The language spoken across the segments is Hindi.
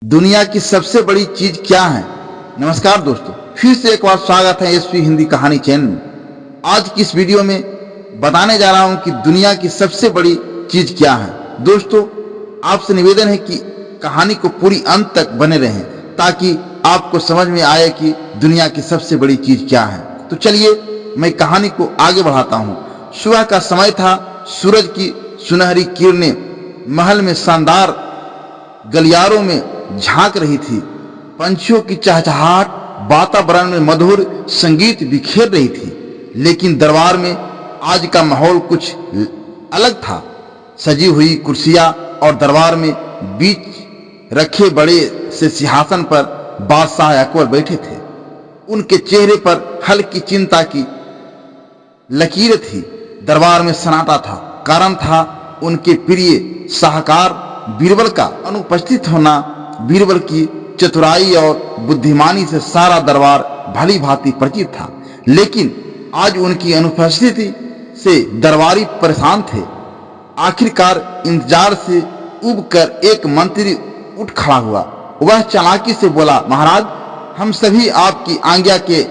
दुनिया की सबसे बड़ी चीज क्या है। नमस्कार दोस्तों, फिर से एक बार स्वागत है एसपी हिंदी कहानी चैनल में। आज की इस वीडियो में बताने जा रहा हूं कि दुनिया की सबसे बड़ी चीज क्या है। दोस्तों, आपसे निवेदन है कि कहानी को पूरी अंत तक बने रहें ताकि आपको समझ में आए कि दुनिया की सबसे बड़ी चीज क्या है। तो चलिए मैं कहानी को आगे बढ़ाता हूं। सुबह का समय था। सूरज की सुनहरी किरणें महल में शानदार गलियारों में झांक रही थी। पंछियों की चहचहाहट वातावरण में मधुर संगीत बिखेर रही थी। लेकिन दरबार में आज का माहौल कुछ अलग था। सजी हुई कुर्सियां और दरबार में बीच रखे बड़े से सिंहासन पर बादशाह अकबर बैठे थे। उनके चेहरे पर हल्की चिंता की लकीरें थी। दरबार में सन्नाटा था। कारण था उनके प्रिय शाहकार बीरबल का अनुपस्थित होना। बीरबल की चतुराई और बुद्धिमानी से सारा दरबार भली भांति परिचित था, लेकिन आज उनकी अनुपस्थिति से दरबारी परेशान थे। आखिरकार इंतजार से उबकर एक मंत्री उठ खड़ा हुआ। वह चालाकी से बोला, महाराज, हम सभी आपकी आज्ञा के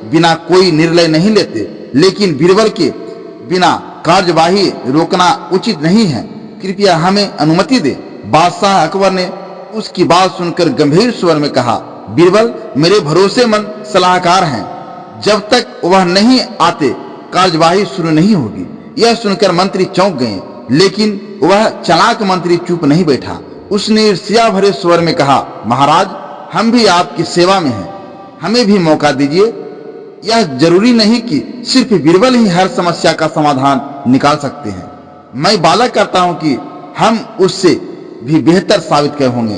बिना कोई निर्णय नहीं लेते, लेकिन बीरबल के बिना कार्यवाही रोकना उचित नहीं है। कृपया हमें अनुमति दे। बादशाह अकबर ने उसकी बात सुनकर गंभीर स्वर में कहा, बीरबल मेरे भरोसेमंद सलाहकार हैं। जब तक वह नहीं आते कार्यवाही शुरू नहीं होगी। यह सुनकर मंत्री चौंक गए, लेकिन वह चालाक मंत्री चुप नहीं बैठा। उसने ईर्ष्या भरे स्वर में कहा, महाराज, हम भी आपकी सेवा में हैं, हमें भी मौका दीजिए। यह जरूरी नहीं कि सिर्फ बीरबल ही हर समस्या का समाधान निकाल सकते हैं। मैं वादा करता हूं कि हम उससे भी बेहतर साबित कर होंगे।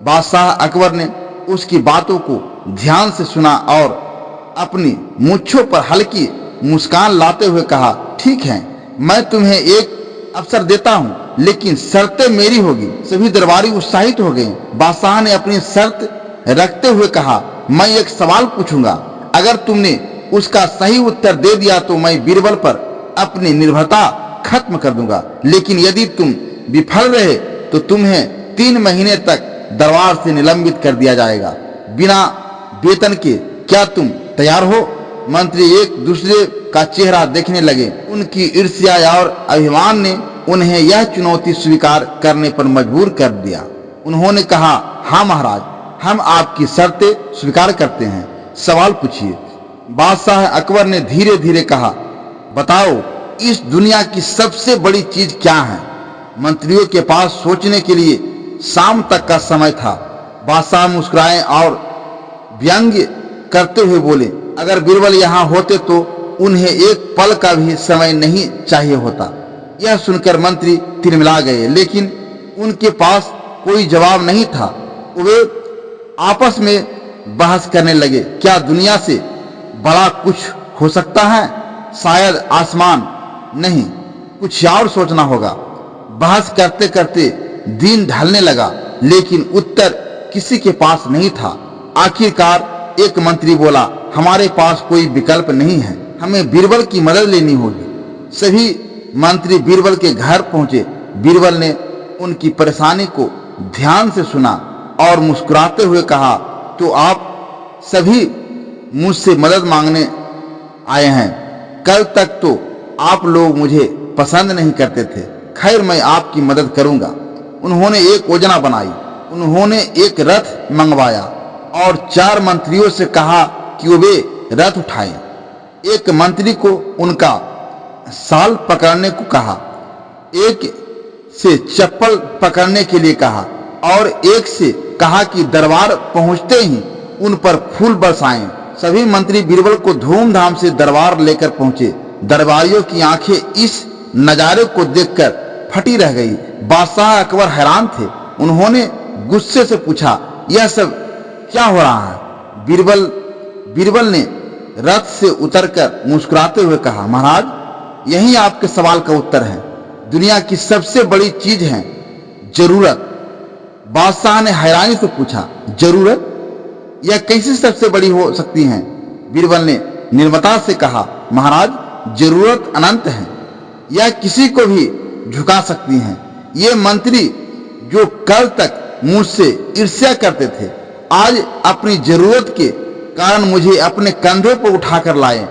बादशाह अकबर ने उसकी बातों को ध्यान से सुना और अपनी मूंछों पर हल्की मुस्कान लाते हुए कहा, ठीक है, मैं तुम्हें एक अवसर देता हूं, लेकिन शर्तें मेरी होगी। सभी दरबारी उत्साहित हो गए। बादशाह ने अपनी शर्त रखते हुए कहा, मैं एक सवाल पूछूंगा। अगर तुमने उसका सही उत्तर दे दिया तो मैं बीरबल पर अपनी निर्भरता खत्म कर दूंगा, लेकिन यदि तुम विफल रहे तो तुम्हें 3 महीने तक दरबार से निलंबित कर दिया जाएगा, बिना वेतन के। क्या तुम तैयार हो? मंत्री एक दूसरे का चेहरा देखने लगे। उनकी ईर्ष्या और अभिमान ने उन्हें यह चुनौती स्वीकार करने पर मजबूर कर दिया। उन्होंने कहा, हाँ महाराज, हम आपकी शर्तें स्वीकार करते हैं। सवाल पूछिए। बादशाह अकबर ने धीरे धीरे कहा, बताओ, इस दुनिया की सबसे बड़ी चीज क्या है? मंत्रियों के पास सोचने के लिए शाम तक का समय था। बादशाह मुस्कुराए और व्यंग्य करते हुए बोले, अगर बीरबल यहाँ होते तो उन्हें एक पल का भी समय नहीं चाहिए होता। यह सुनकर मंत्री तिलमिला गए, लेकिन उनके पास कोई जवाब नहीं था। वे आपस में बहस करने लगे, क्या दुनिया से बड़ा कुछ हो सकता है? शायद आसमान। नहीं, कुछ और सोचना होगा। बहस करते करते दिन ढलने लगा, लेकिन उत्तर किसी के पास नहीं था। आखिरकार एक मंत्री बोला, हमारे पास कोई विकल्प नहीं है, हमें बीरबल की मदद लेनी होगी। सभी मंत्री बीरबल के घर पहुंचे। बीरबल ने उनकी परेशानी को ध्यान से सुना और मुस्कुराते हुए कहा, तो आप सभी मुझसे मदद मांगने आए हैं। कल तक तो आप लोग मुझे पसंद नहीं करते थे। खैर, मैं आपकी मदद करूंगा। उन्होंने एक योजना बनाई। उन्होंने एक रथ मंगवाया और 4 मंत्रियों से कहा कि वे रथ उठाएं। एक मंत्री को उनका साल पकड़ने को कहा, एक से चप्पल पकड़ने के लिए कहा और एक से कहा कि दरबार पहुंचते ही उन पर फूल बरसाएं। सभी मंत्री बीरबल को धूमधाम से दरबार लेकर पहुंचे। दरबारियों की आंखें इस नजारे को देखकर फटी रह गई। बादशाह अकबर हैरान थे। उन्होंने गुस्से से पूछा, यह सब क्या हो रहा है? बीरबल ने रथ से उतरकर मुस्कुराते हुए कहा, महाराज, यही आपके सवाल का उत्तर है। दुनिया की सबसे बड़ी चीज है जरूरत। बादशाह ने हैरानी से पूछा, जरूरत? यह कैसे सबसे बड़ी हो सकती है? बीरबल ने निर्ममता से कहा, महाराज, जरूरत अनंत है। यह किसी को भी झुका सकती है। ये मंत्री जो कल तक मुझसे ईर्ष्या करते थे, आज अपनी जरूरत के कारण मुझे अपने कंधों पर उठाकर लाए।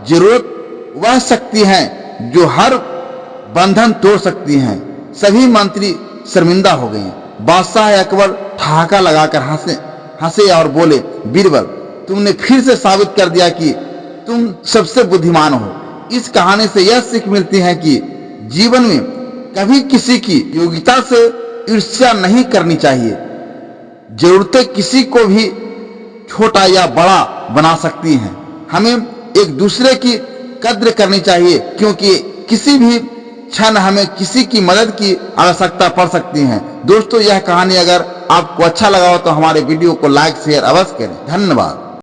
जरूरत वह शक्ति है जो हर बंधन तोड़ सकती है। सभी मंत्री शर्मिंदा हो गए। बादशाह अकबर ठहाका लगाकर हंसे और बोले, बीरबल, तुमने फिर से साबित कर दिया कि तुम सबसे बुद्धिमान हो। इस कहानी से यह सीख मिलती है कि जीवन में कभी किसी की योग्यता से ईर्ष्या नहीं करनी चाहिए। जरूरतें किसी को भी छोटा या बड़ा बना सकती हैं। हमें एक दूसरे की कद्र करनी चाहिए, क्योंकि किसी भी क्षण हमें किसी की मदद की आवश्यकता पड़ सकती है। दोस्तों, यह कहानी अगर आपको अच्छा लगा हो तो हमारे वीडियो को लाइक शेयर अवश्य करें। धन्यवाद।